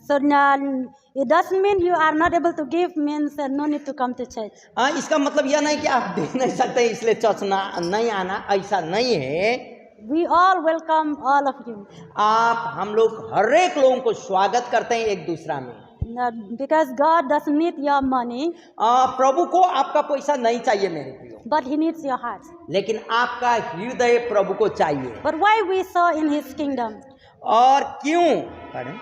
So it doesn't mean you are not able to give, means no need to come to church. हाँ, इसका मतलब यह नहीं कि आप दे नहीं सकते इसलिए चर्च नहीं आना, ऐसा नहीं है। We all welcome all of you. हम लोग हर एक लोगों को स्वागत करते हैं एक दूसरा में। Because God doesn't need your money, प्रभु को आपका पैसा नहीं चाहिए मेरे प्रियो, but He needs your heart. लेकिन आपका हृदय प्रभु को चाहिए। But why we sow in His kingdom? और क्यों? पढ़ें।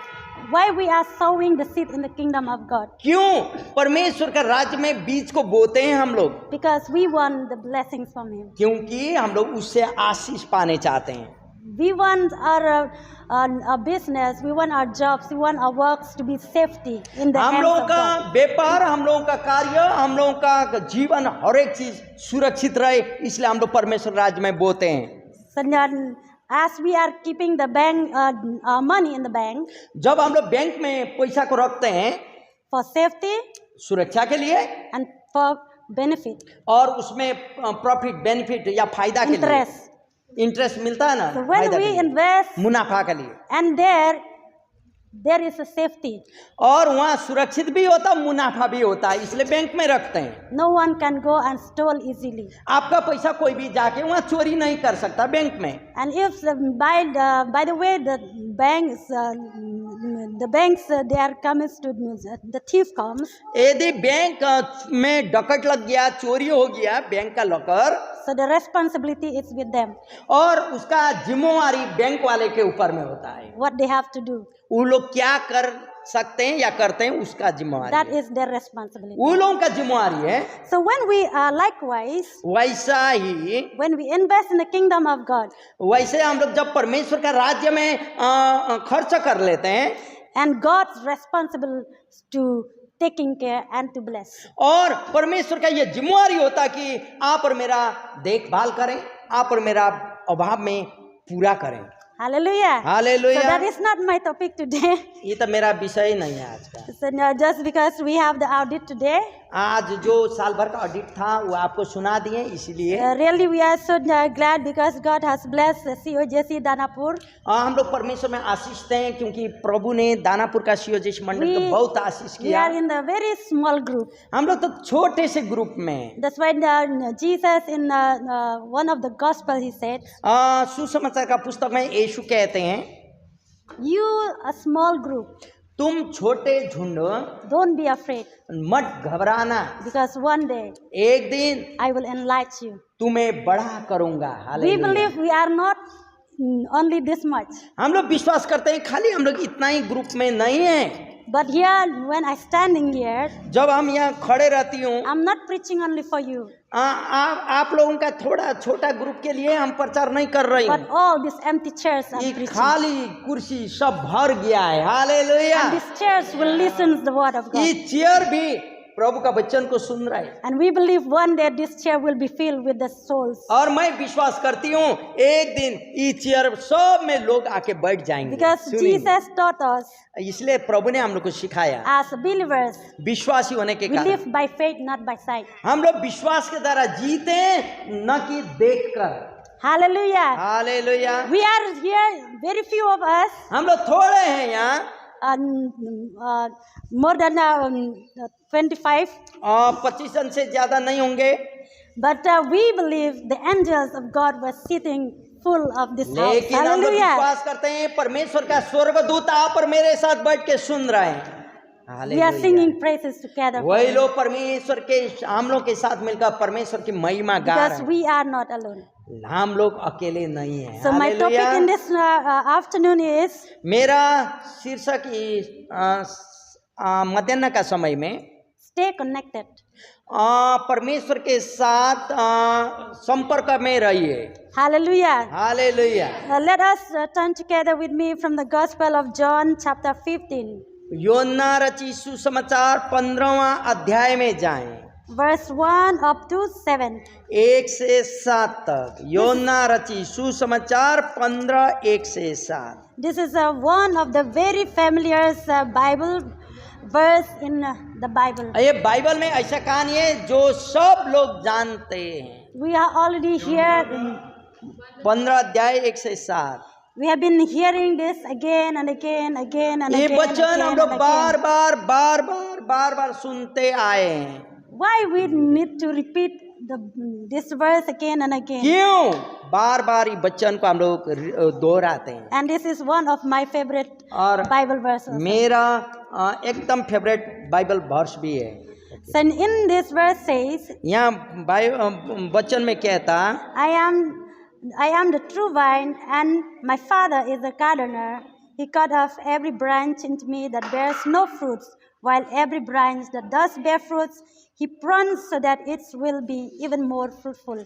Why we are sowing the seed in the kingdom of God? क्यों परमेश्वर का राज्य में बीज को बोते हैं हम लोग? Because we want the blessings from Him. क्योंकि हम लोग उससे आशीष पाने चाहते हैं। We want our business, we want our jobs, we want our works to be safety in the हम hands लोगों of का God. व्यापार, हम लोगों का कार्य, हम लोगों का जीवन हर एक चीज सुरक्षित रहे, इसलिए हम लोग परमेश्वर राज्य में बोते हैं। So as we are keeping the bank money in the bank जब हम लोग बैंक में पैसा को रखते हैं for safety सुरक्षा के लिए and for benefit, और उसमें प्रॉफिट बेनिफिट या फायदा के लिए इंटरेस्ट मिलता है ना, so when फायदा we के लिए, invest मुनाफा के लिए, and there is a safety, और वहाँ सुरक्षित भी होता, मुनाफा भी होता है, इसलिए बैंक में रखते हैं। no one can go and steal easily. आपका पैसा कोई भी जाके वहाँ चोरी नहीं कर सकता बैंक में। And if by the way the banks they are comes to the thief comes, यदि बैंक में डकैत लग गया, चोरी हो गया बैंक का locker, so the responsibility is with them. और उसका जिम्मेवारी बैंक वाले के ऊपर में होता है। What they have to do, वो लोग क्या कर सकते हैं या करते हैं उसका जिम्मेवारी that है। is their responsibility. वो लोगों का जिम्मेवारी है। So when we likewise, वैसा ही when we invest in the kingdom of God, वैसे हम लोग जब परमेश्वर का राज्य में खर्च कर लेते हैं, and God's responsible to taking care and to bless. और परमेश्वर का ये जिम्मेवारी होता है कि आप और मेरा देखभाल करें, आप और मेरा अभाव में पूरा करें। Hallelujah. Hallelujah. So that is not my topic today. ये तो मेरा विषय नहीं है आज का। So now just because we have the audit today, आज जो साल भर का ऑडिट था वो आपको सुना दिए, इसीलिए really we are so glad because God has blessed COJC Danapur. हम लोग परमेश्वर में आशीष दें हैं क्योंकि प्रभु ने दानापुर का COJC मंडल को बहुत आशीष We किया। are in the very small group. हम लोग तो छोटे से ग्रुप में। That's why Jesus in one of the gospel he said, सुसमाचार का पुस्तक में यीशु कहते हैं, you a small group, तुम छोटे झुंड don't be afraid मत घबराना, because one day एक दिन I will enlighten you. तुम्हें बड़ा करूंगा। We hallelujah. believe we are not only this much, हम लोग विश्वास करते हैं खाली हम लोग इतना ही ग्रुप में नहीं है। but here when I standing here, जब हम यहाँ खड़े रहती हूँ, I'm not preaching only for you, आप लोगों का थोड़ा छोटा ग्रुप के लिए हम प्रचार नहीं कर रहे but हैं। all these empty chairs I'm ये preaching. खाली कुर्सी सब भर गया है। Hallelujah. And these chairs will listen to the word of ये God. चेयर भी प्रभु का वचन को सुन रहा है। And we believe one day this chair will be filled with the souls. और मैं विश्वास करती हूँ एक दिन ये चेयर सब में लोग आके बैठ जाएंगे। Because सुनिए। Jesus taught us इसलिए प्रभु ने हम लोग को सिखाया, as believers, विश्वासी होने के we कारण live by faith, not by sight. हम लोग विश्वास के द्वारा जीते हैं, न कि देखकर। Hallelujah. Hallelujah. We are here, very few of us, हम लोग थोड़े हैं यहाँ, more than 25. 25 जन से ज्यादा नहीं होंगे, But we believe the angels of God were sitting full of this house. लेकिन हम लोग Hallelujah. विश्वास करते हैं परमेश्वर का स्वर्गदूत आप और मेरे साथ बैठ के सुन रहे हैं। We are hallelujah. singing praises together for वही him, लोग परमेश्वर के हम लोग के साथ मिलकर परमेश्वर की महिमा गा because रहे we are not alone. हैं। हम लोग अकेले नहीं हैं। So my topic hallelujah. in this afternoon is मेरा शीर्षक मध्याह्न का समय में stay connected. परमेश्वर के साथ संपर्क में रहिए। Hallelujah. Hallelujah. Let us turn together with me from the Gospel of John chapter 15, योना रची सुसमाचार 15वां अध्याय में जाएं, verse 1 up to 7. 1 से 7 तक। योना रची सुसमाचार 15 1 से 7। This is one of the very familiar Bible verse in the Bible. ये बाइबल में ऐसा कहानी है जो सब लोग जानते हैं। We are already here. 15 अध्याय 1 से 7। We have been hearing this again and again, again and ये again, वचन हम again लोग and बार again. बार सुनते आए हैं। Why we need to repeat this verse again and again? क्यों बार ये वचन को हम लोग दोहराते हैं? And this is one of my favorite और Bible verses. मेरा एकदम फेवरेट बाइबल वर्स भी है। So in this verse says, यहाँ वचन में कहता, I am the true vine, and my Father is the gardener. He cut off every branch in me that bears no fruits, while every branch that does bear fruits, He prunes so that it will be even more fruitful.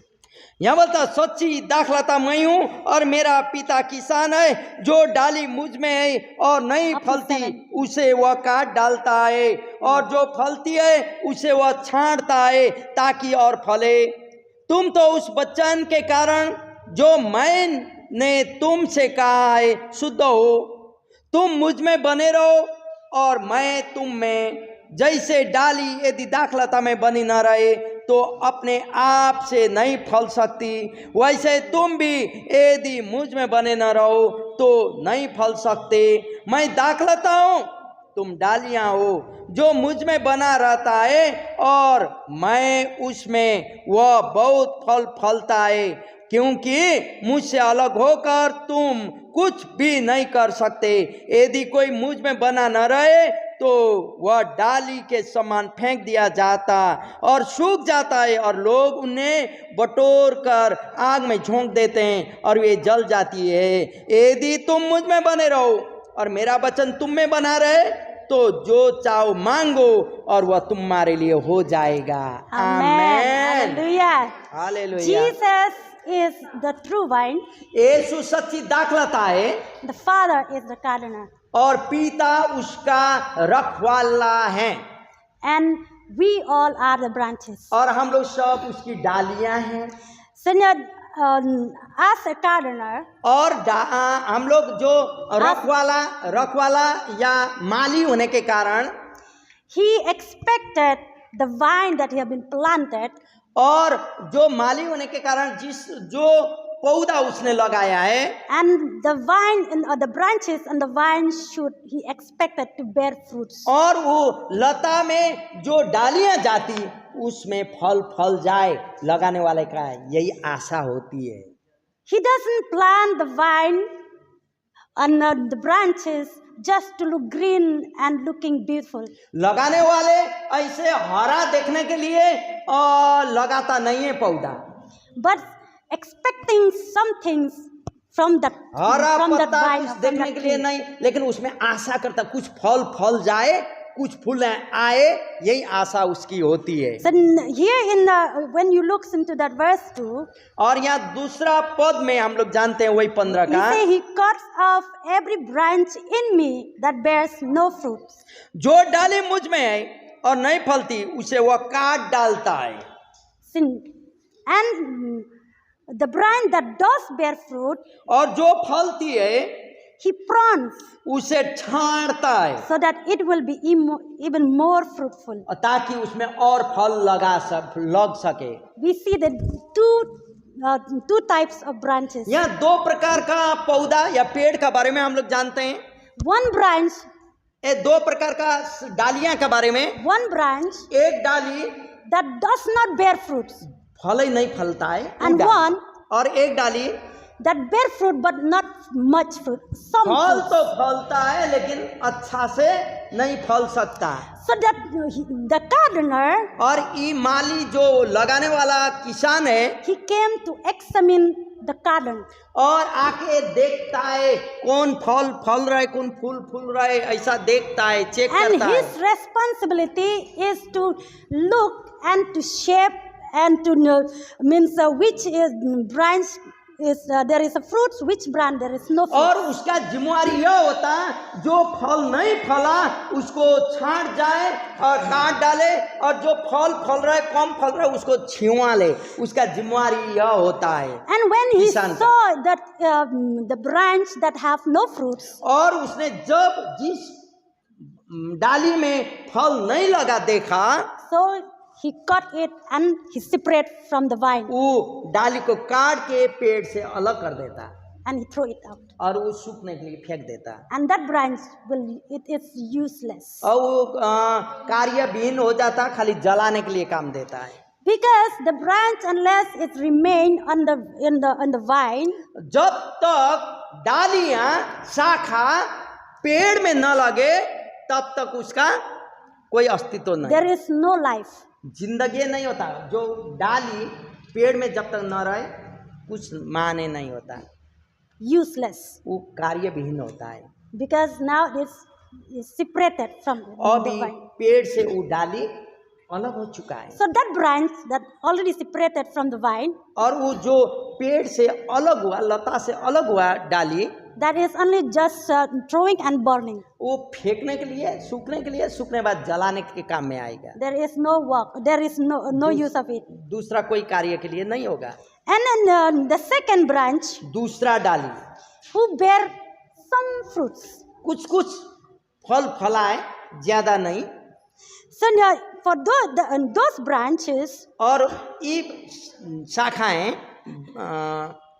यहाँ बोलता सच्ची दाखलता मैं हूँ और मेरा पिता किसान है। जो डाली मुझ में है और नहीं फलती उसे वह काट डालता है, और जो फलती है उसे वह छांटता है ताकि और फले। तुम तो उस वचन के कारण जो मैंने तुमसे कहा है शुद्ध हो। तुम मुझ में बने रहो और मैं तुम में। जैसे डाली यदि दाखलता में बनी न रहे तो अपने आप से नहीं फल सकती, वैसे तुम भी यदि मुझ में बने न रहो तो नहीं फल सकते। मैं दाखलता हूँ, तुम डालियां हो। जो मुझ में बना रहता है और मैं उसमें, वह बहुत फल फलता है, क्योंकि मुझसे अलग होकर तुम कुछ भी नहीं कर सकते। यदि कोई मुझ में बना न रहे तो वह डाली के समान फेंक दिया जाता और सूख जाता है, और लोग उन्हें बटोर कर आग में झोंक देते हैं और वे जल जाती है। यदि तुम मुझ में बने रहो और मेरा वचन तुम में बना रहे तो जो चाहो मांगो और वह तुम्हारे लिए हो जाएगा। Amen. Hallelujah. Jesus is the true vine. यीशु सच्ची दाखलता है। The Father is the gardener. और पिता उसका रखवाला है। And we all are the branches. और हम लोग सब उसकी डालियां हैं। So now, as a gardener, और हम लोग जो रखवाला या माली होने के कारण, he expected the vine that he had been planted, और जो माली होने के कारण जो पौधा उसने लगाया है, and the vine and the branches and the vine should, he expected to bear fruits. और वो लता में जो डालियां जाती उसमें फल जाए, लगाने वाले का यही आशा होती है। He doesn't plant the vine and the branches just to look green and looking beautiful. लगाने वाले ऐसे हरा देखने के लिए लगाता नहीं है पौधा, but expecting some things from that हरा from that पत्ता vine, कुछ from देखने that के लिए tree. नहीं, लेकिन उसमें आशा करता कुछ फल जाए, कुछ फूल आए, यही आशा उसकी होती है। So here in the, when you look into that verse 2, और यहाँ दूसरा पद में हम लोग जानते हैं वही 15 he का, say he cuts off every branch in me that bears no fruits. जो डाली मुझ में है और नहीं फलती उसे वह काट डालता है। And the branch that does bear fruit, और जो फलती है he prunes उसे छांटता है, so that it will be even more fruitful. ताकि उसमें और फल लग सके। We see the two types of branches. यहाँ दो प्रकार का पौधा या पेड़ का बारे में हम लोग जानते हैं। One branch, ये दो प्रकार का डालियां के बारे में, one branch एक डाली that does not bear fruits, फल ही नहीं फलता है, and one और एक डाली that bear fruit but not much fruit, some फल fruit. तो फलता है लेकिन अच्छा से नहीं फल सकता। So that the gardener, और ये माली जो लगाने वाला किसान है, he came to examine the garden, और आके देखता है कौन फल रहा है, कौन फूल रहा है, ऐसा देखता है, चेक and करता है। his responsibility is to look and to shape and to know, means which is branch is there is a fruits, which branch there is no fruit. और उसका जिम्मेवारी यह होता है जो फल नहीं फला उसको छांट जाए और काट डाले, और जो फल रहा है, कम फल रहा है, उसको छिवा ले। उसका जिम्मेवारी यह होता है। And when he किसान का। saw that the branch that have no fruits, और उसने जब जिस डाली में फल नहीं लगा देखा, so he cut it and he separate from the vine, वो डाली को काट के पेड़ से अलग कर देता। and he throw it out. और वो सूखने के लिए फेंक देता, And that branch it's useless. और वो कार्यविहीन हो जाता, खाली जलाने के लिए काम देता है। Because the branch, unless it remain on the vine, जब तक डालियां शाखा पेड़ में न लगे तब तक उसका कोई अस्तित्व नहीं, there is no life. जिंदगी नहीं होता। जो डाली पेड़ में जब तक न रहे कुछ माने नहीं होता, Useless. वो कार्यविहीन होता है। Because now it's separated from the अभी vine. पेड़ से वो डाली अलग हो चुका है, So that branch that already separated from the vine, और वो जो पेड़ से अलग हुआ, लता से अलग हुआ डाली, that is only just throwing and burning. वो फेंकने के लिए, सूखने के लिए, सूखने के बाद जलाने के काम में आएगा, There is no work. There is no use of it. दूसरा कोई कार्य के लिए नहीं होगा। And then the second branch दूसरा डाली who bear some fruits. कुछ कुछ फल फलाए, ज्यादा नहीं, So now for those branches, और ये शाखाएं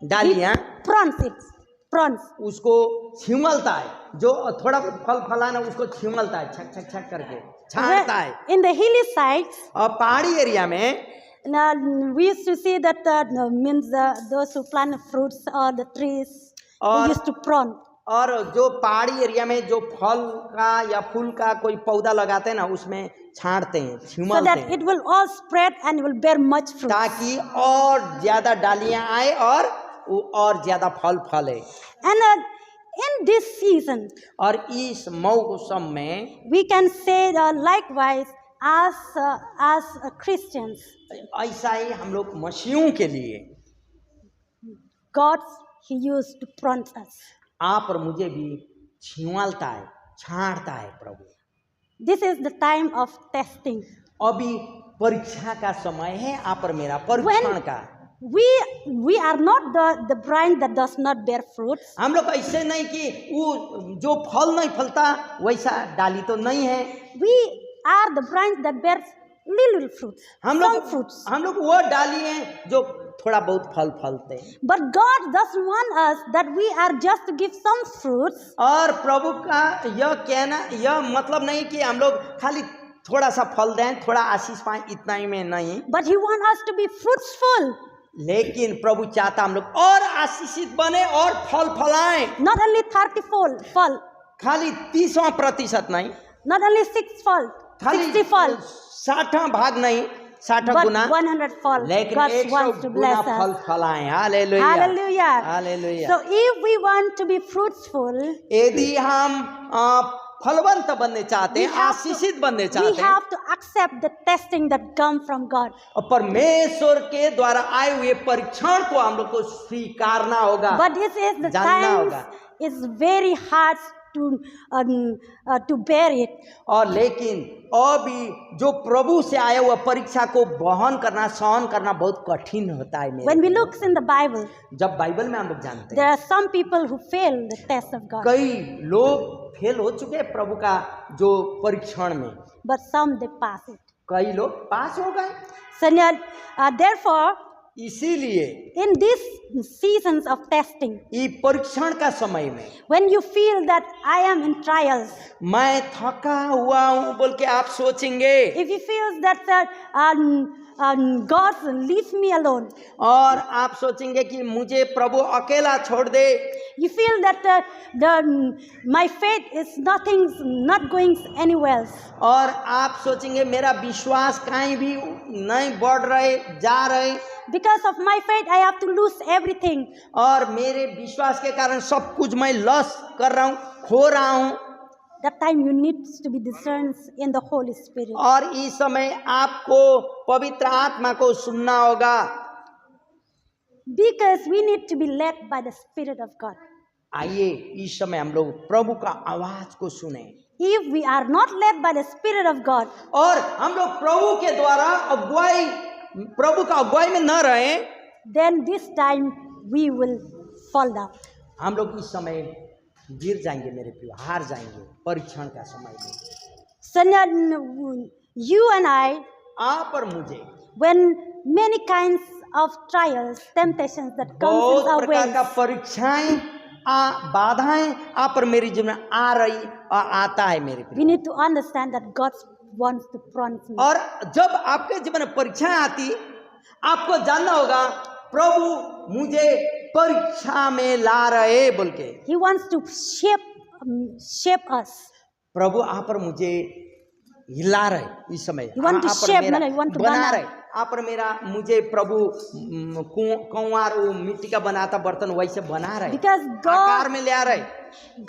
डालियां prawns. उसको छिमलता है, जो थोड़ा फल फलाना उसको छिमलता है, छक छक छक करके छांटता है। In the hilly sides, और पहाड़ी एरिया में now we used to see that means those who plant fruits or the trees, they और- used to prune. और जो पहाड़ी एरिया में जो फल का या फूल का कोई पौधा लगाते हैं ना, उसमें छांटते हैं, So छिमलते that हैं, it will all spread and will bear much fruit. ताकि और ज्यादा डालियां आए और वो और ज्यादा फल फले। And in this season, और इस मौसम में we can say likewise as Christians, ऐसा ही हम लोग मसीहों के लिए God He used to prune us. आप और मुझे भी छिमलता है, छांटता है प्रभु। This is the time of testing. अभी परीक्षा का समय है, आप और मेरा परीक्षण का। We are not the branch that does not bear fruits. हम लोग ऐसे नहीं कि वो जो फल नहीं फलता वैसा डाली तो नहीं है, We are the branch that bears little fruits, हम some fruits. लोग वो डाली हैं जो थोड़ा बहुत फल फलते हैं। But God doesn't want us that we are just to give some fruits. और प्रभु का यह कहना, यह मतलब नहीं कि हम लोग खाली थोड़ा सा फल दें, थोड़ा आशीष पाएं, इतना ही में नहीं। But He wants us to be fruitful. लेकिन प्रभु चाहता हम लोग और आशीषित बने और फल फलाएं, Not only 30-fold, खाली 30% नहीं, not only 6-fold, खाली 60-fold, 60 भाग नहीं, 60 but गुना, 100-fold. लेकिन God 100 wants to Guna bless फल us. फलाएं। Hallelujah, Hallelujah. Hallelujah. So if we want to be fruitful, यदि हम फलवंत बनने चाहते we हैं, have to- आशीषित बनने we चाहते हैं, have to accept the testing that comes from God. और परमेश्वर के द्वारा आए हुए परीक्षण को हम लोग को स्वीकारना होगा, But this is the जानना time, होगा। it's very hard to bear it. और लेकिन अभी जो प्रभु से आया हुआ परीक्षा को वहन करना, सहन करना बहुत कठिन होता है मेरे When we लिए। look in the Bible, जब बाइबल में हम लोग जानते there हैं are some people who fail the test of God, कई लोग फेल हो चुके हैं प्रभु का जो परीक्षण में, but some they pass it. कई लोग पास हो गए। So now, therefore, इसीलिए in these seasons of testing, ये परीक्षण का समय में when you feel that I am in trials, मैं थका हुआ हूँ बोल के आप सोचेंगे, if you feel that God leaves me alone, और आप सोचेंगे कि मुझे प्रभु अकेला छोड़ दे, you feel that my faith is not going anywhere, और आप सोचेंगे मेरा विश्वास कहीं भी नहीं बढ़ रहे, जा रहे, because of my faith I have to lose everything. और मेरे विश्वास के कारण सब कुछ मैं लॉस कर रहा हूँ, खो रहा हूँ। That time you need to be discerned in the Holy Spirit. और इस समय आपको पवित्र आत्मा को सुनना होगा, Because we need to be led by the Spirit of God. आइए इस समय हम लोग प्रभु का आवाज को सुने, If we are not led by the Spirit of God, और हम लोग प्रभु के द्वारा अगुवाई, प्रभु का अगुवाई में न रहे, then this time we will fall down. हम लोग इस समय गिर जाएंगे मेरे प्रिय, हार जाएंगे परीक्षण का समय में। So now, you and I, आप और मुझे when many kinds of trials, temptations that comes बहुत in our प्रकार का ways. परीक्षाएं बाधाएं आप पर मेरे जीवन में आ रही और आता है मेरे We प्रिय। need to understand that God wants to prompt me. और जब आपके जीवन में परीक्षाएं आती आपको जानना होगा प्रभु मुझे परीक्षा में ला रहे बोल के। He wants to shape us. प्रभु आप पर मुझे हिला रहे इस समय। You want to आप पर shape, मेरा मतलब you want to बना बना। रहे आप पर मेरा मुझे प्रभु कुंवार वो मिट्टी का बनाता बर्तन वैसे बना रहे Because आकार में ले आ रहे।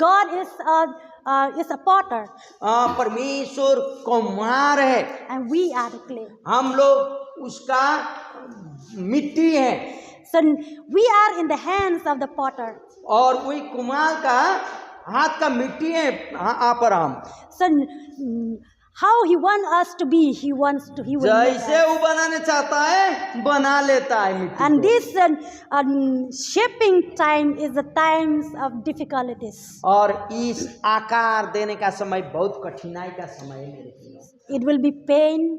God is a potter परमेश्वर कुम्हार है and we are the clay. हम लोग उसका मिट्टी है So we are in the hands of the potter. और वही कुम्हार का हाथ का मिट्टी है आप और हम। So how he wants us to be, he will make जैसे us. वो बनाने चाहता है बना लेता है मिट्टी And को। this shaping time is the times of difficulties. और इस आकार देने का समय बहुत कठिनाई का समय है मेरे प्रिय। It will be pain.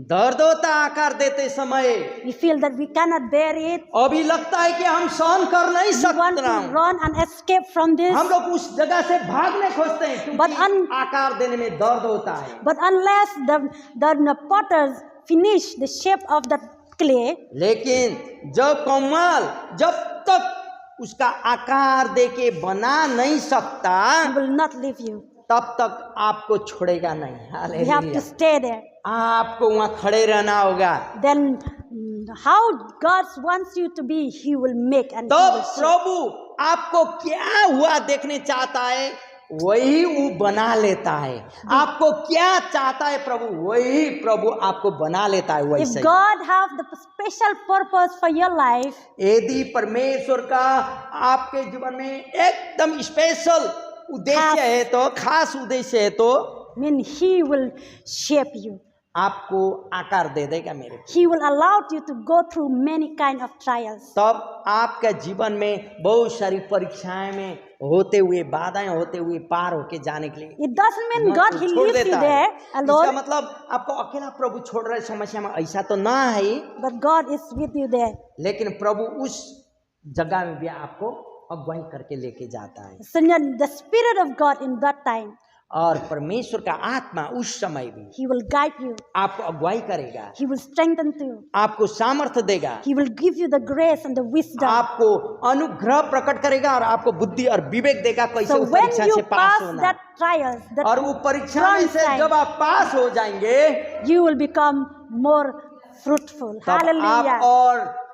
दर्द होता आकार देते समय We feel that we cannot bear it. अभी लगता है कि हम सहन कर नहीं We want सकते to run and escape from this. हम लोग उस जगह से भागने खोजते हैं But क्योंकि आकार देने में दर्द होता है। But unless the potters finish the shape of the clay, लेकिन जब कमाल जब तक उसका आकार देके बना नहीं सकता he will not leave you. तब तक आपको छोड़ेगा नहीं। We have to hallelujah. stay there. आपको वहाँ खड़े रहना होगा। Then how God wants you to be, he will make and तो he will shape. प्रभु आपको क्या हुआ देखने चाहता है वही वो बना लेता है। आपको क्या चाहता है प्रभु वही प्रभु आपको बना लेता है If वैसे ही। God have the special purpose for your life, यदि परमेश्वर का आपके जीवन में एकदम स्पेशल उद्देश्य है तो खास उद्देश्य है तो mean he will shape you. आपको आकार दे देगा मेरे। He will allow you to go through many kind of trials. तब आपका जीवन में बहुत सारी परीक्षाएं में होते हुए बाधाएं होते हुए पार होके जाने के लिए It doesn't mean God he छोड़ leaves you देता there है। इसका alone, मतलब आपको अकेला प्रभु छोड़ रहे समस्या में ऐसा तो ना है, but God is with you there. लेकिन प्रभु उस जगह में भी आपको अगुवाई करके लेके जाता है। So the Spirit of God in that time, और परमेश्वर का आत्मा उस समय भी he will guide you. आपको अगुवाई करेगा, He will strengthen you. आपको सामर्थ्य देगा, He will give you the grace and the wisdom. आपको अनुग्रह प्रकट करेगा और आपको बुद्धि और विवेक देगा कैसे So उस when परीक्षा you से पास pass होना। that trials, और वो that परीक्षा में से time, जब आप पास हो जाएंगे you will become more fruitful. तब आप Hallelujah. और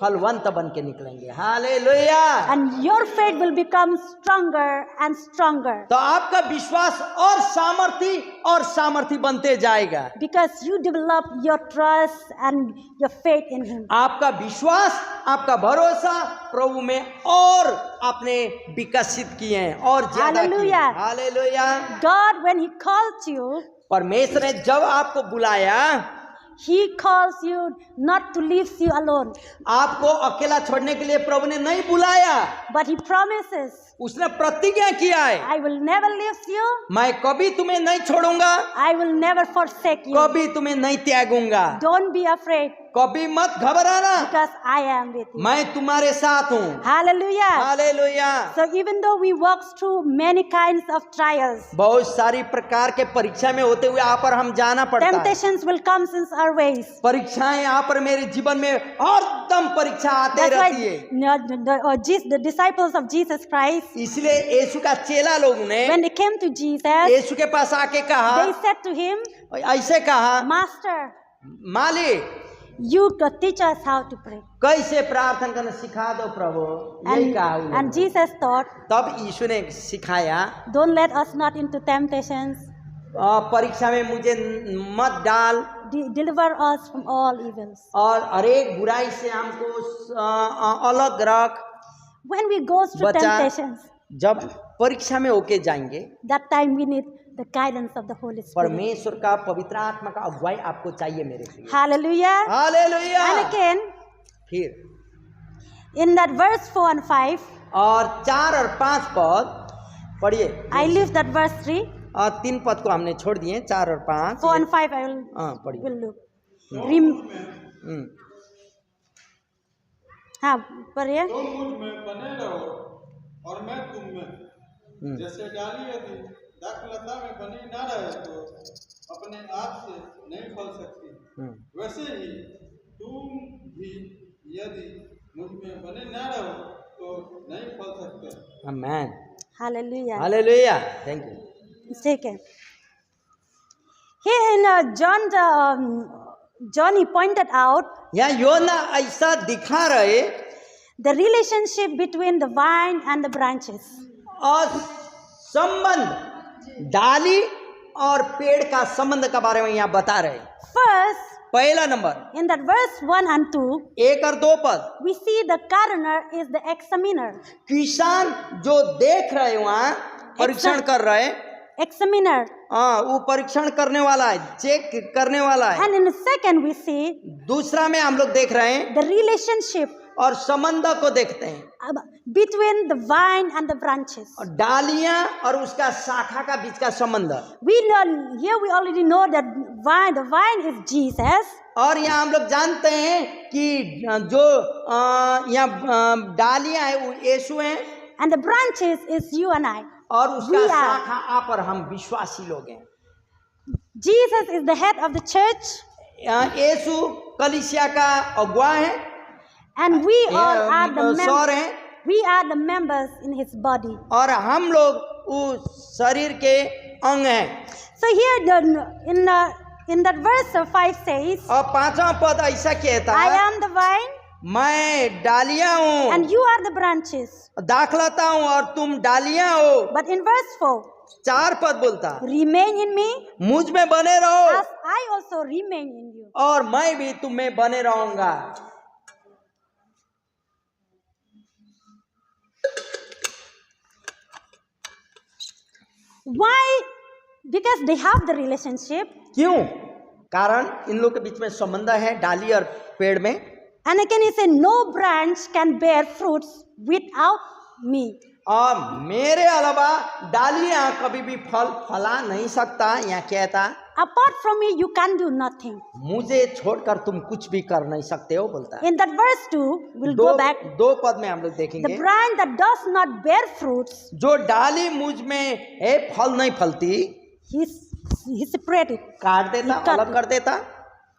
फलवंत बन के निकलेंगे। Hallelujah. And your faith will become stronger and stronger तो आपका विश्वास और सामर्थी बनते जाएगा। because you develop your trust and your faith in Him. आपका विश्वास आपका भरोसा प्रभु में और आपने विकसित किए हैं और ज्यादा किए Hallelujah. हैं। Hallelujah. God, when He calls you, परमेश्वर ने जब आपको बुलाया He calls you not to leave you alone, आपको अकेला छोड़ने के लिए प्रभु ने नहीं बुलाया, but He promises, उसने प्रतिज्ञा किया है I will never leave you, मैं कभी तुम्हें नहीं छोड़ूंगा, I will never forsake you. कभी तुम्हें नहीं त्यागूंगा, Don't be afraid कभी मत घबराना, because I am with you. मैं तुम्हारे साथ हूँ। Hallelujah. Hallelujah. So even though we walk through many kinds of trials, बहुत सारी प्रकार के परीक्षा में होते हुए यहाँ पर हम जाना पड़ता है। temptations will come since our ways. परीक्षाएं यहाँ पर मेरे जीवन में हरदम परीक्षा आते That's रहती है। why the disciples of Jesus Christ, इसलिए यीशु का चेला लोगों ने when they came to Jesus, यीशु के पास आके कहा, they said to him, ऐसे कहा, Master, मालिक you teach us how to pray. कैसे प्रार्थना करना सिखा दो प्रभु, यही कहा उन्होंने। And Jesus thought, तब यीशु ने सिखाया, don't let us not into temptations, परीक्षा में मुझे मत डाल deliver us from all evils. और हर एक बुराई से हमको अलग रख। When we go through बचा। temptations, जब परीक्षा में होके जाएंगे that time we need the guidance of the Holy Spirit. परमेश्वर का पवित्र आत्मा का अगुवाई आपको चाहिए मेरे प्रिय। Hallelujah. हालेलुया। And again, फिर in that verse 4 and 5, और 4 और 5 पद पढ़िए। I leave that verse 3. और 3 पद को हमने छोड़ दिए, 4 और 5। 4 and 5 I हाँ पढ़िए। will look. हाँ पढ़िए। तुम मुझ में बने रहो और मैं तुम में। जैसे डाली यदि दाखलता में बनी ना रहे तो अपने आप से नहीं फल सकती, वैसे ही तुम भी यदि मुझ में बने ना रहो तो नहीं फल सकते। आमेन, हालेलुया। Hallelujah, thank you. ठीक है। Here in John he pointed out यहाँ योना ऐसा दिखा रहे the relationship between the vine and the branches. और संबंध डाली और पेड़ का संबंध के बारे में यहाँ बता रहे। First, पहला number in that verse 1 and 2, 1 और 2 पद, we see the gardener is the examiner. किसान जो देख रहे वहाँ परीक्षण कर रहे, Examiner. हाँ वो परीक्षण करने वाला है, चेक करने वाला है। And in the second we see दूसरा में हम लोग देख रहे हैं the relationship और संबंध को देखते हैं, between the vine and the branches. और डालियां और उसका शाखा का बीच का संबंध। We know, here we already know that the vine is Jesus. और यहाँ हम लोग जानते हैं कि जो यहाँ डालियां है वो यीशु हैं And the branches is you and I. और उसका We are. शाखा आप और हम विश्वासी लोग हैं। Jesus is the head of the church. यीशु कलीसिया का अगुवा है, And we all are the सौर members. हैं, We are the members in his body. और हम लोग उस शरीर के अंग हैं। So here in that verse 5 says, और 5वां पद ऐसा कहता I है, am the vine मैं डालियां हूँ, and you are the branches. दाखलता हूँ और तुम डालियां हो। But in verse 4, 4 पद बोलता, remain in me मुझ में बने रहो as I also remain in you. और मैं भी तुम में बने रहूंगा। Why? Because they have the relationship. क्यों? कारण इन लोग के बीच में संबंध है डाली और पेड़ में। And again he said, no branch can bear fruits without me. और मेरे अलावा डालियां कभी भी फल फला नहीं सकता। यहाँ कहता, Apart from me, you can do nothing. मुझे छोड़कर तुम कुछ भी कर नहीं सकते हो बोलता है। In that verse 2, we'll go back. 2 पद में हम लोग The देखेंगे, branch that does not bear fruits, जो डाली मुझ में है फल नहीं फलती, he separated. काट देता, He cut अलग it. कर देता।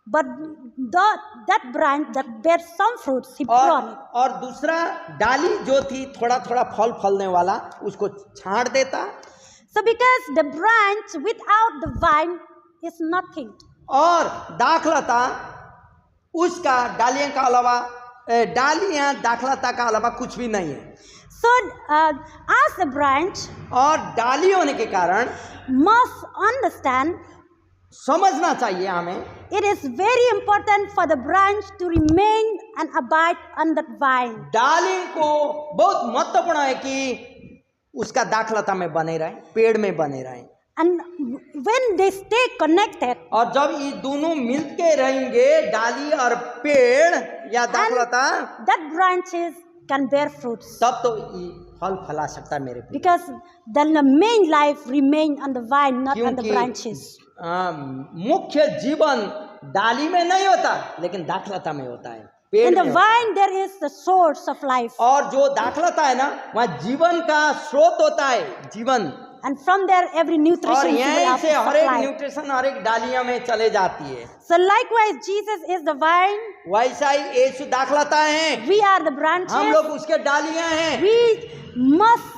But that branch that bears some fruits, he pruned it. और दूसरा डाली जो थी थोड़ा थोड़ा फल फलने वाला, उसको छांट देता। So because the branch without the vine is nothing. और दाखलता उसका डालियां का अलावा, डालियां दाखलता का अलावा कुछ भी नहीं है। So as a branch और डाली होने के कारण must understand, समझना चाहिए हमें, it is very important for the branch to remain and abide on that vine. डाली को बहुत महत्वपूर्ण है कि उसका दाखलता में बने रहे, पेड़ में बने रहे। And when they stay connected, और जब ये दोनों मिलके रहेंगे, डाली और पेड़ या दाखलता, that branches can bear fruits. तब तो ये फल फला सकता है मेरे प्रिय। Because then the main life remain on the vine, not on the क्योंकि branches. मुख्य जीवन डाली में नहीं होता, लेकिन दाखलता में होता है, पेड़ In the में होता है। vine there is the source of life. और जो दाखलता है ना, वहाँ जीवन का स्रोत होता है, जीवन। And from there every और nutrition will यहीं have से हर एक supply. न्यूट्रिशन हर एक डालियां में चले जाती है। So likewise Jesus is the vine, वैसा ही यीशु दाखलता है, we are the हम branches. लोग उसके डालियां हैं। We must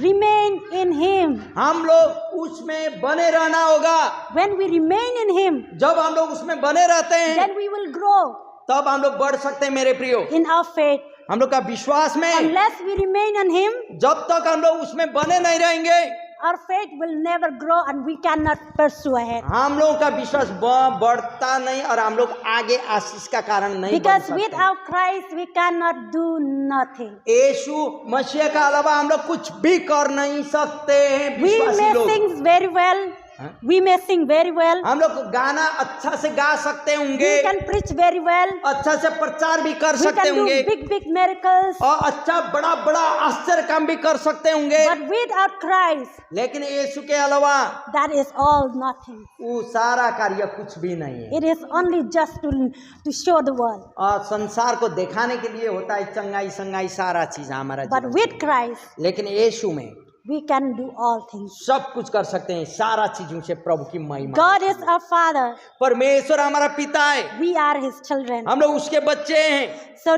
remain in him. हम लोग उसमें बने रहना होगा। When we remain in him, जब हम लोग उसमें बने रहते हैं, then we will grow तब हम लोग बढ़ सकते हैं मेरे प्रियो। in our faith. हम लोग का विश्वास में Unless we remain in him, जब तक हम लोग उसमें बने नहीं रहेंगे, our faith will never grow and we cannot pursue ahead. हम लोगों का विश्वास बढ़ता नहीं और हम लोग आगे आशीष का कारण नहीं बन Because सकते। without Christ we cannot do nothing. यीशु मसीह का अलावा हम लोग कुछ भी कर नहीं सकते हैं We विश्वासी may लोग। sing very well, We may sing very well. हम लोग गाना अच्छा से गा सकते होंगे, We can preach very well. अच्छा से प्रचार भी कर We सकते can do होंगे, big miracles. और अच्छा बड़ा बड़ा आश्चर्य काम भी कर सकते होंगे, But without Christ, लेकिन यीशु के अलावा that is all nothing. वो सारा कार्य कुछ भी नहीं है। It is only just to show the world. और संसार को दिखाने के लिए होता है चंगाई संगाई सारा चीज हमारा But जीवन। with Christ, लेकिन यीशु में we can do all things. सब कुछ कर सकते हैं, सारा चीजों से प्रभु की महिमा। God is our Father. परमेश्वर हमारा पिता है, We are His children. हम लोग उसके बच्चे हैं। So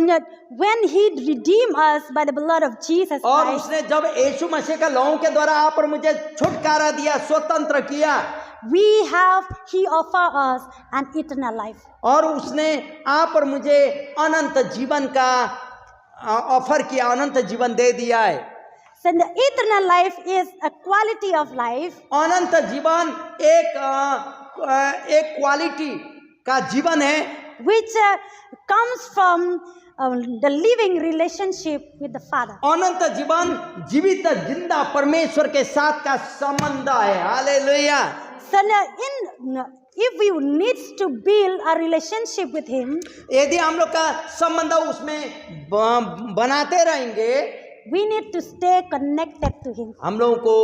when He redeemed us by the blood of Jesus और Christ, उसने जब यीशु मसीह का लहू के द्वारा आप और मुझे छुटकारा दिया, स्वतंत्र किया, He offer us an eternal life. और उसने आप और मुझे अनंत जीवन का ऑफर किया, अनंत जीवन दे दिया है। So the eternal life is a quality of life अनंत जीवन एक क्वालिटी का जीवन है, which comes from the living relationship with the Father. अनंत जीवन जीवित जिंदा परमेश्वर के साथ का संबंध है। Hallelujah. So if we need to build a relationship with Him, यदि हम लोग का संबंध उसमें बनाते रहेंगे, we need to stay connected to Him. हम लोगों को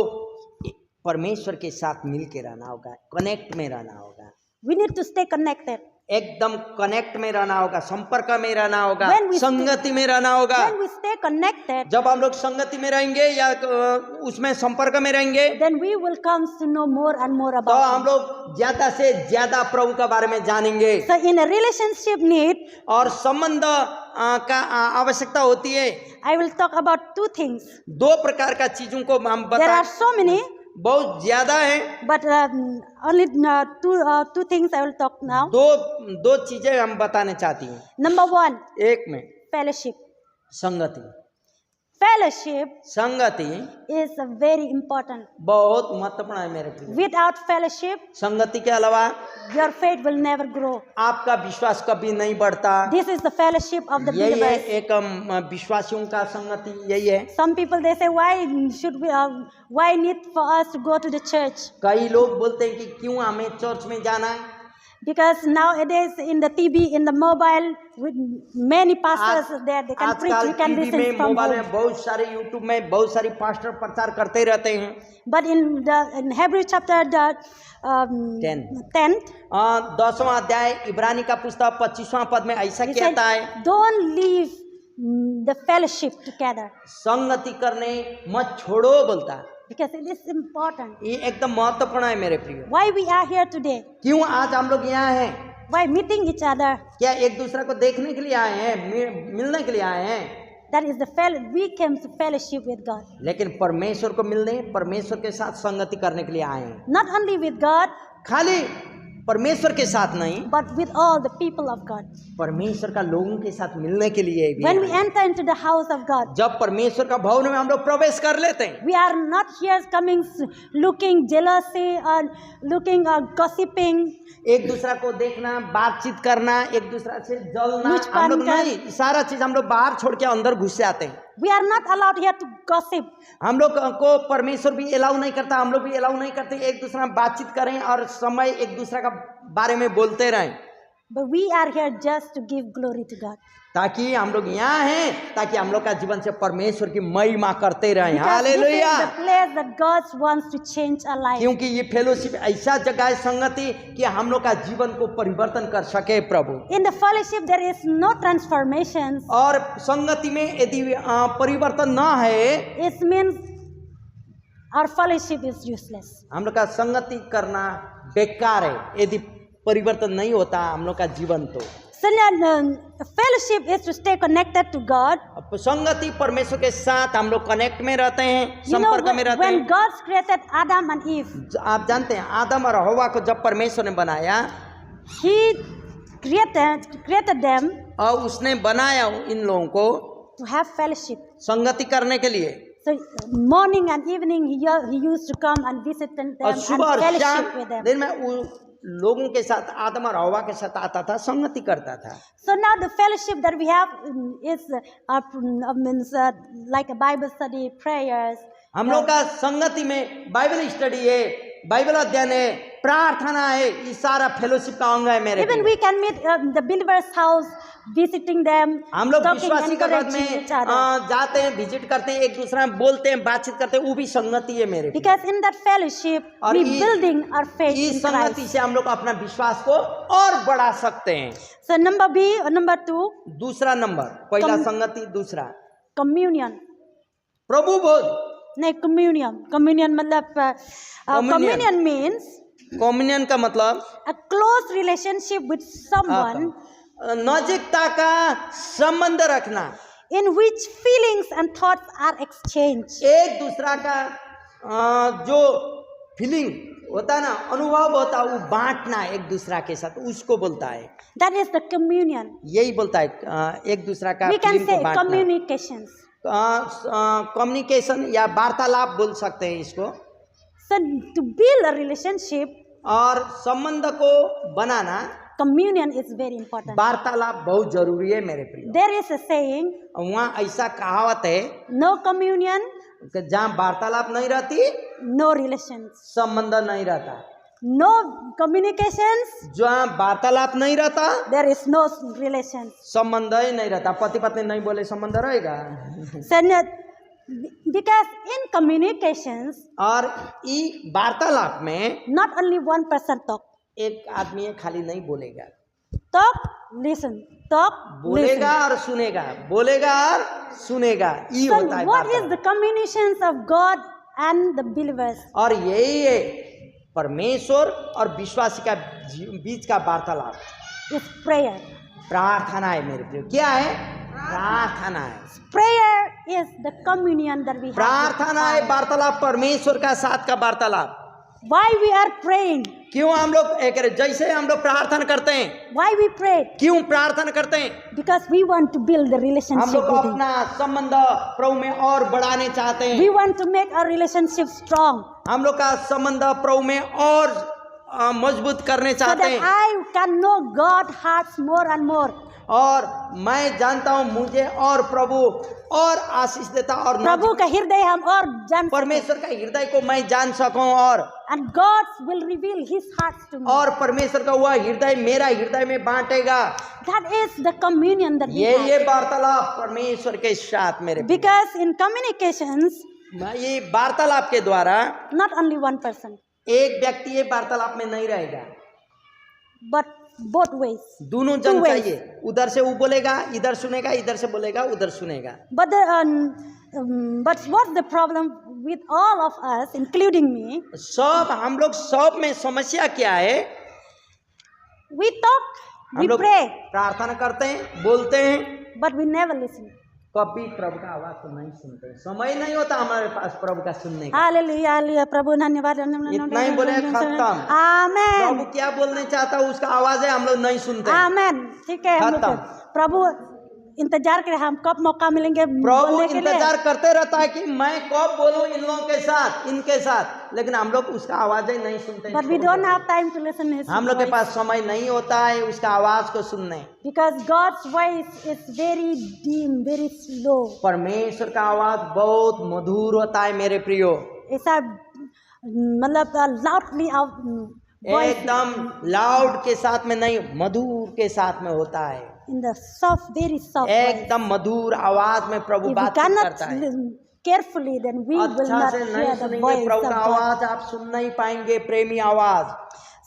परमेश्वर के साथ मिल के रहना होगा, कनेक्ट में रहना होगा, We need to stay connected. एकदम कनेक्ट में रहना होगा, संपर्क में रहना होगा, When we संगति में रहना होगा। When we stay connected, जब हम लोग संगति में रहेंगे या उसमें संपर्क में रहेंगे, then we will come to know more and more तो about हम Him. लोग ज्यादा से ज्यादा प्रभु के बारे में जानेंगे। So in a relationship need, और संबंध का आवश्यकता होती है। I will talk about two things. दो प्रकार का चीजों को हम There बता, are so many, बहुत ज्यादा है, but only two things I will talk now. दो चीजें हम बताने चाहती हूँ। Number one, एक में fellowship. संगति, Fellowship संगति is very important. बहुत महत्वपूर्ण है मेरे प्रिय। Without fellowship, संगति के अलावा your faith will never grow. आपका विश्वास कभी नहीं बढ़ता। This is the fellowship of the यही है believers. एक विश्वासियों का संगति, यही है। Some people they say, why need for us to go to the church? कई लोग बोलते हैं कि क्यों हमें चर्च में जाना है। Because nowadays in the TV, in the mobile, with many pastors there, they can preach, आजकल we can टीवी listen में, from मोबाइल home. में, बहुत सारे यूट्यूब में बहुत सारे पास्टर प्रचार करते रहते हैं। But in Hebrew chapter 10th, 10वां अध्याय इब्रानी का पुस्तक 25वां पद में ऐसा he said, कहता है, don't leave the fellowship together, संगति करने मत छोड़ो बोलता है। because it is important. ये एकदम महत्वपूर्ण है मेरे प्रिय। Why we are here today? क्यों आज हम लोग यहाँ हैं? Why meeting each other? क्या एक दूसरे को देखने के लिए आए हैं, मिलने के लिए आए हैं? That is we came to fellowship with God. लेकिन परमेश्वर को मिलने, परमेश्वर के साथ संगति करने के लिए आए हैं। Not only with God, खाली परमेश्वर के साथ नहीं, but with all the people of God. परमेश्वर का लोगों के साथ मिलने के लिए भी When आए we हैं। enter into the house of God, जब परमेश्वर का भवन में हम लोग प्रवेश कर लेते हैं, we are not here coming looking jealousy or looking or gossiping. एक दूसरा को देखना, बातचीत करना, एक दूसरा से जलना, लुचपन हम लोग कर- नहीं, सारा चीज हम लोग बाहर छोड़ के अंदर घुस जाते हैं। We are not allowed here to gossip. हम लोग को परमेश्वर भी अलाउ नहीं करता, हम लोग भी अलाउ नहीं करते एक दूसरा बातचीत करें और समय एक दूसरे का बारे में बोलते रहें, But we are here just to give glory to God. ताकि हम लोग यहाँ हैं, ताकि हम लोग का जीवन से परमेश्वर की महिमा करते रहें। Because this is hallelujah. the place that God wants to change our life. क्योंकि ये फेलोशिप ऐसा जगह है, संगति, कि हम लोग का जीवन को परिवर्तन कर सके प्रभु। In the fellowship, there is no transformations. और संगति में यदि परिवर्तन ना है, It means our fellowship is useless. हम लोग का संगति करना बेकार है। यदि परिवर्तन नहीं होता हम लोग का जीवन, तो So fellowship is to stay connected to God. संगति परमेश्वर के साथ हम लोग कनेक्ट में रहते हैं, You know, संपर्क में रहते when हैं। God created Adam and Eve, आप जानते हैं आदम और हवा को जब परमेश्वर ने बनाया, He created them और उसने बनाया इन लोगों को to have fellowship. संगति करने के लिए, So morning and evening, he used to come and visit them और and सुबह और fellowship with शाम them. दिन में लोगों के साथ, आदम और हवा के साथ आता था, संगति करता था। So now the fellowship that we have is means like a Bible study, prayers. हम लोग का संगति में बाइबल स्टडी है, बाइबल अध्ययन है, प्रार्थना है, ये सारा फेलोशिप का अंग है मेरे Even प्रियो। we can meet the believers' house, visiting them, हम लोग talking, विश्वासी का घर encouraging में each other. जाते हैं, विजिट करते हैं, एक दूसरे में बोलते हैं, बातचीत करते हैं, वो भी संगति है मेरे प्रियो। Because in that fellowship, और we इस- building our faith इस in संगति Christ. से हम लोग अपना विश्वास को और बढ़ा सकते हैं। So number B, or number 2, दूसरा नंबर, पहला कम- संगति, दूसरा communion. प्रभु बोध। नहीं, communion. Communion मतलब Communion. communion means कम्युनियन का मतलब a close relationship with someone नजीकता का संबंध रखना, in which feelings and thoughts are exchanged. एक दूसरा का जो फीलिंग होता है ना, अनुभव होता है, वो बांटना एक दूसरा के साथ, उसको बोलता है, That is the communion. यही बोलता है एक दूसरा का We can फीलिंग को say बांटना। communications. कम्युनिकेशन या वार्तालाप बोल सकते हैं इसको। So to build a relationship, और संबंध को बनाना, communion is very important. वार्तालाप बहुत जरूरी है मेरे प्रिय। There is a saying, वहाँ ऐसा कहावत है no communion, कि जहाँ वार्तालाप नहीं रहती, no relations. संबंध नहीं रहता। No communications, जहाँ वार्तालाप नहीं रहता, there is no relations. संबंध ही नहीं रहता। पति पत्नी नहीं बोले संबंध रहेगा। So because in communications, और ये वार्तालाप में not only one person talk. एक आदमी खाली नहीं बोलेगा, Talk, listen. Talk, listen. बोलेगा और सुनेगा, बोलेगा और सुनेगा, ये So होता है what is वार्तालाप। the communications of God and the believers? और यही है परमेश्वर और विश्वासी का बीच का वार्तालाप, Is prayer. प्रार्थना है मेरे प्रिय। क्या है? प्रार्थना है। Prayer is the communion that we have. with प्रार्थना है God. वार्तालाप, परमेश्वर का साथ का वार्तालाप। Why we are praying? क्यों हम लोग जैसे हम लोग प्रार्थना करते हैं, Why we pray? क्यों प्रार्थना करते हैं? Because we want to build the हम relationship लोग with Him. अपना संबंध प्रभु में और बढ़ाने चाहते We हैं। want to make our relationship strong, हम लोग का संबंध प्रभु में और मजबूत करने so चाहते that हैं। I can know God's hearts more and more. और मैं जानता हूँ मुझे और प्रभु और आशीष देता और प्रभु का हृदय हम और जान सकें. परमेश्वर का हृदय को मैं जान सकूं और And God will reveal His hearts to me. परमेश्वर का वह हृदय मेरा हृदय में बांटेगा। That is the communion that we ये have. वार्तालाप परमेश्वर के साथ मेरे प्रिय। Because in communications, ये वार्तालाप के द्वारा not only one person, एक व्यक्ति ये वार्तालाप में नहीं रहेगा, but both ways. दोनों Two जन ways. चाहिए। उधर से वो बोलेगा, इधर सुनेगा, इधर से बोलेगा, उधर सुनेगा। But what's the problem with all of us, including me? सब हम लोग सब में समस्या क्या है? We talk, हम we लोग pray, प्रार्थना करते हैं, बोलते हैं, but we never listen. कभी प्रभु का आवाज को नहीं सुनते। समय नहीं होता हमारे पास प्रभु का सुनने का। हालेलुया, हालेलुया, प्रभु धन्यवाद। इतना ही बोले खत्म। आमेन, प्रभु क्या बोलने चाहता है उसका आवाज है, हम लोग नहीं सुनते। आमेन। ठीक है, हम लोग खत्म। प्रभु इंतजार करें, हम कब मौका मिलेंगे प्रभु बोलने के लिए। इंतजार करते रहता है कि मैं कब बोलूं इन लोगों के साथ, इनके साथ, लेकिन हम लोग उसका आवाज ही नहीं सुनते। But we don't have time to listen his हम लोग के voice. पास समय नहीं होता है उसका आवाज को सुनने। Because God's voice is very dim, very slow. परमेश्वर का आवाज बहुत मधुर होता है मेरे प्रियो। ऐसा मतलब loudly voice एकदम लाउड के साथ में नहीं, मधुर के साथ में होता है। in the soft, very soft voice. एकदम मधुर आवाज में प्रभु If we बात cannot करता है। listen carefully, then we will अच्छा not से hear नहीं the सुनेंगे voice प्रभु of का God. आवाज, आप सुन नहीं पाएंगे प्रेमी आवाज।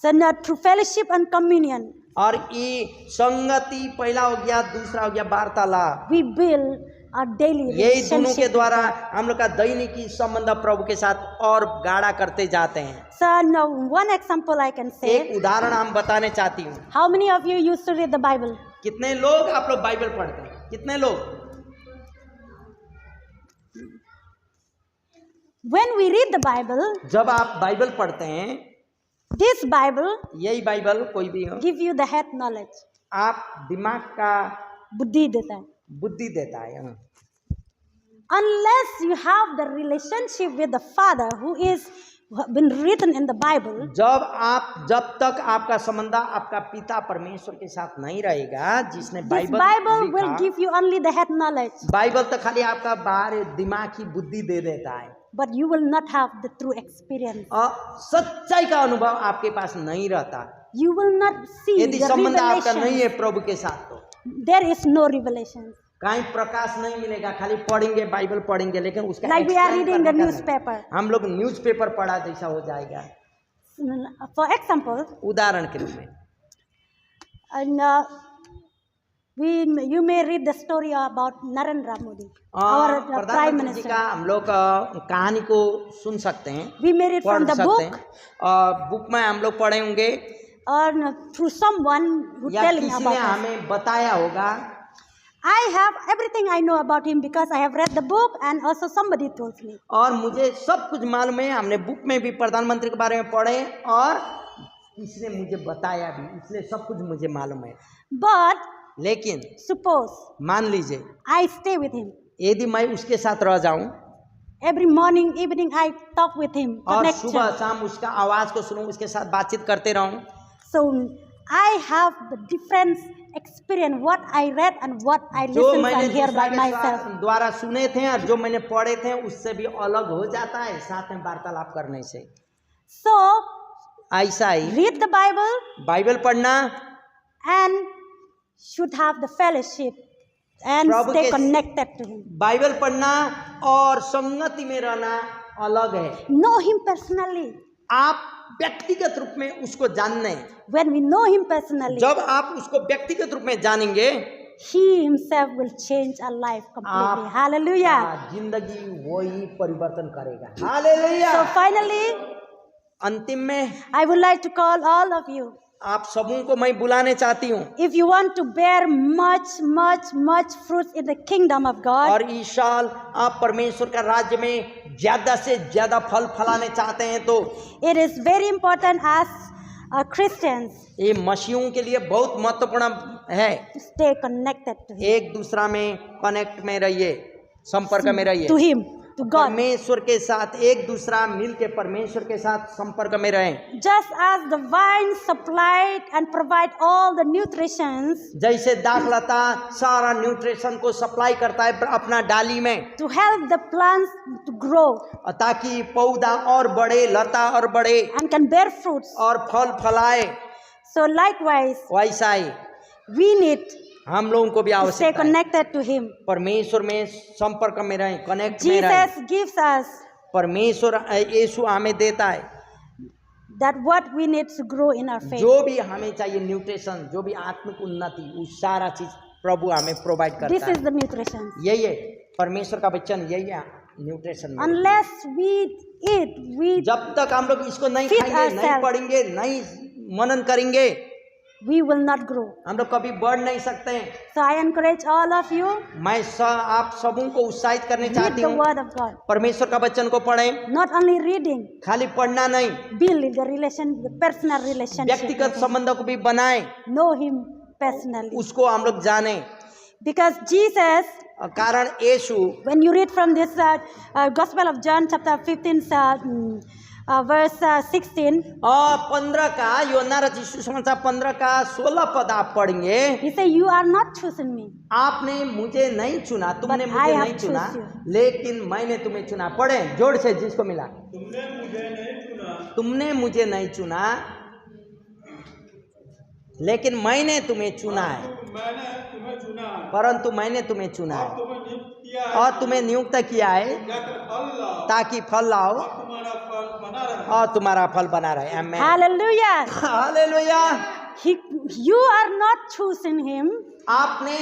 So now through fellowship and communion, और ये संगति पहला हो गया, दूसरा हो गया वार्तालाप। we build our daily यही दोनों के relationship. द्वारा हम लोग का दैनिकी संबंध प्रभु के साथ और गाढ़ा करते जाते हैं। So now one example I can say. एक उदाहरण हम बताने चाहती हूँ। How many of you used to read the Bible? कितने लोग आप लोग बाइबल पढ़ते हैं? कितने लोग? When we read the Bible, जब आप बाइबल पढ़ते हैं, this Bible यही बाइबल कोई भी हो, give you the head knowledge. आप दिमाग का बुद्धि देता है. बुद्धि देता है। हाँ। Unless you have the relationship with the Father who is been written in the Bible, जब तक आपका संबंध आपका पिता परमेश्वर के साथ नहीं रहेगा, जिसने this Bible will लिखा, give you only the head knowledge. Bible तो खाली आपका बाहर दिमाग की बुद्धि दे देता है। but you will not have the true experience. सच्चाई का अनुभव आपके पास नहीं रहता, You will not see यदि the संबंध आपका नहीं revelation. है प्रभु के साथ, तो There is no revelation. कहीं प्रकाश नहीं मिलेगा। खाली पढ़ेंगे, बाइबल पढ़ेंगे, लेकिन उसका Like we are explain reading the करने का नहीं। newspaper. हम लोग न्यूज़पेपर पढ़ा जैसा हो जाएगा। For example, उदाहरण के रूप में and you may read the story about Narendra Modi, our Prime प्रधानमंत्री जी Minister. का हम लोग कहानी को सुन सकते हैं, We may read पढ़ from the सकते book हैं। बुक में हम लोग पढ़े होंगे or through someone who या telling किसी about ने us. हमें बताया होगा। I have everything I know about him because I have read the book and also somebody told me. और मुझे सब कुछ मालूम है। हमने बुक में भी प्रधानमंत्री के बारे में पढ़े और इसने मुझे बताया भी, इसलिए सब कुछ मुझे मालूम है। But लेकिन suppose मान लीजिए I stay with him. यदि मैं उसके साथ रह जाऊं Every morning, evening, I talk with him. और Connection. सुबह शाम उसका आवाज को सुनूं, उसके साथ बातचीत करते रहूं, So I have the different experience what I read and what I जो listen मैंने and hear by दूसरा के myself. द्वारा सुने थे और जो मैंने पढ़े थे उससे भी अलग हो जाता है साथ में वार्तालाप करने से। So ऐसा ही read the Bible बाइबल पढ़ना and should have the fellowship and Prabhu stay के- connected to him. बाइबल पढ़ना और संगति में रहना अलग है। Know him personally. आप व्यक्तिगत रूप में उसको जानने, When we know him personally, जब आप उसको व्यक्तिगत रूप में जानेंगे he himself will change our life completely. आप- Hallelujah. जिंदगी वही परिवर्तन करेगा। हालेलुया। So finally, अंतिम में I would like to call all of you. आप सबों को मैं बुलाने चाहती हूँ If you want to bear much fruit in the kingdom of God, और इस साल आप परमेश्वर का राज्य में ज्यादा से ज्यादा फल फलाने चाहते हैं तो it is very important as Christians ये मसीहों के लिए बहुत महत्वपूर्ण है। to stay connected to Him, एक दूसरा में कनेक्ट में रहिए, संपर्क में रहिए, to Him, to God. परमेश्वर के साथ एक दूसरा मिल के परमेश्वर के साथ संपर्क में रहें। Just as the vine supplied and provide all the nutritions जैसे दाखलता सारा न्यूट्रिशन को सप्लाई करता है अपना डाली में, to help the plants to grow ताकि पौधा और बढ़े, लता और बढ़े and can bear fruits. और फल फलाए, So likewise, वैसा ही we need हम लोगों को भी to stay आवश्यकता है connected to Him. परमेश्वर में संपर्क में रहें, कनेक्ट में रहें। Jesus gives us परमेश्वर यीशु हमें देता है that what we need to grow in our faith. जो भी हमें चाहिए न्यूट्रिशन, जो भी आत्मिक उन्नति, वो सारा चीज प्रभु हमें प्रोवाइड This करता is है। the nutrition. यही है परमेश्वर का वचन, यही है nutrition. Unless we eat, we जब तक हम लोग इसको नहीं Feed खाएंगे, नहीं ourselves. पढ़ेंगे, नहीं मनन करेंगे, we will not grow. हम लोग कभी बढ़ नहीं सकते हैं। So I encourage all of you, मैं आप सबों को उत्साहित करने read चाहती the हूँ, word of God. परमेश्वर का वचन को पढ़ें, Not only reading, खाली पढ़ना नहीं, build the personal relationship. व्यक्तिगत with Him. संबंधों को भी बनाएं, Know Him personally. उसको हम लोग जानें। Because Jesus, कारण यीशु when you read from this Gospel of John chapter 15, verse 16, 15 का यूहन्ना रचित सुसमाचार 15 का 16 पद आप पढ़ेंगे। He said, you are not choosing me, आपने मुझे नहीं चुना, तुमने But मुझे I have नहीं चुना, choose you. लेकिन मैंने तुम्हें चुना। पढ़े जोर से, जिसको मिला। तुमने मुझे नहीं चुना, तुमने मुझे नहीं चुना, लेकिन मैंने तुम्हें चुना है, मैंने तुम्हें चुना है, परंतु मैंने तुम्हें चुना है तुम्हें नियुक्त किया है और तुम्हें नियुक्त किया है जाकर फल लाओ, ताकि फल लाओ तुम्हारा फल बना रहे। और तुम्हारा फल बना रहे। आमीन। hallelujah. Hallelujah. You are not choosing Him, आपने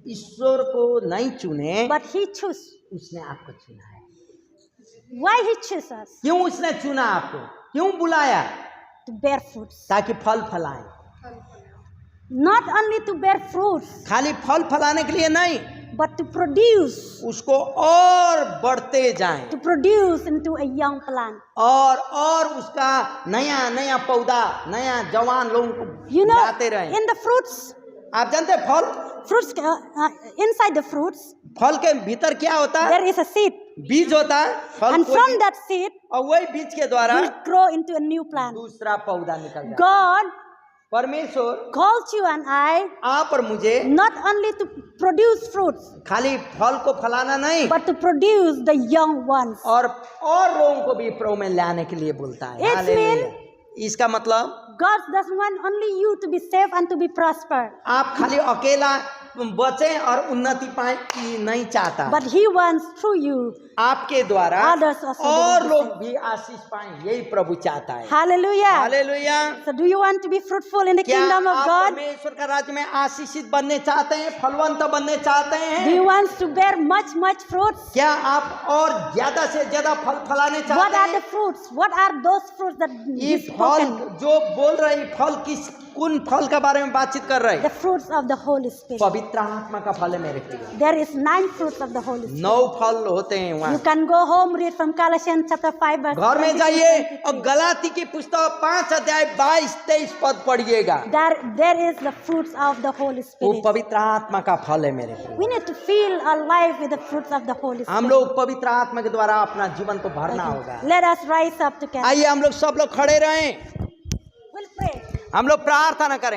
ईश्वर को नहीं चुने, but He chose. उसने आपको चुना है। Why He chose us? क्यों उसने चुना आपको, क्यों बुलाया? To bear fruits. ताकि फल फलाएं। Not only to bear fruits, खाली फल फलाने के लिए नहीं, but to produce. उसको और बढ़ते जाएं To produce into a young plant. और उसका नया नया पौधा, नया जवान लोगों को You know, लाते रहें। in the fruits, आप जानते हैं fruits inside the fruits, फल के भीतर क्या होता है? there is a seed. बीज होता है। फल And कोई from भी- that seed, और वही बीज के द्वारा will grow into a new plant. दूसरा पौधा निकल जाता है। God परमेश्वर calls you and I आप और मुझे not only to produce fruits, खाली फल को फलाना नहीं, but to produce the young ones. और लोगों को भी प्रभु में लाने के लिए बोलता है। It hallelujah. इसका मतलब God doesn't want only you to be safe and to be prosper, आप खाली अकेला बचे और उन्नति पाए ये नहीं चाहता, but He wants through you. आपके द्वारा Others also और will be लोग saved. भी आशीष पाए, यही प्रभु चाहता है। Hallelujah. Hallelujah. So do you want to be fruitful in the क्या kingdom of आप God? परमेश्वर का राज्य में आशीषित बनने चाहते हैं, फलवंत बनने चाहते Do you हैं? want to bear much fruits? क्या आप और ज्यादा से ज्यादा फल फलाने What चाहते are the हैं? fruits? What are those fruits that ये is फल spoken? जो बोल रहे हैं, फल कौन फल के बारे में बातचीत कर रहे The हैं? fruits of the Holy Spirit. पवित्र आत्मा का फल है मेरे प्रिय। There is 9 fruits of the Holy Spirit. 9 फल होते हैं You वहाँ। can go home, read from Colossians chapter 5 verse घर में 22 जाइए to और 23. गलाती की पुस्तक 5 अध्याय 22-23 पद पढ़िएगा। There is the fruits of the Holy वो Spirit. पवित्र आत्मा का फल है मेरे प्रिय। We need to feel alive with the fruits of the Holy हम Spirit. लोग पवित्र आत्मा के द्वारा अपना जीवन को भरना होगा। Let us rise up together. आइए हम लोग सब लोग खड़े रहें, We'll pray. हम लोग प्रार्थना करें।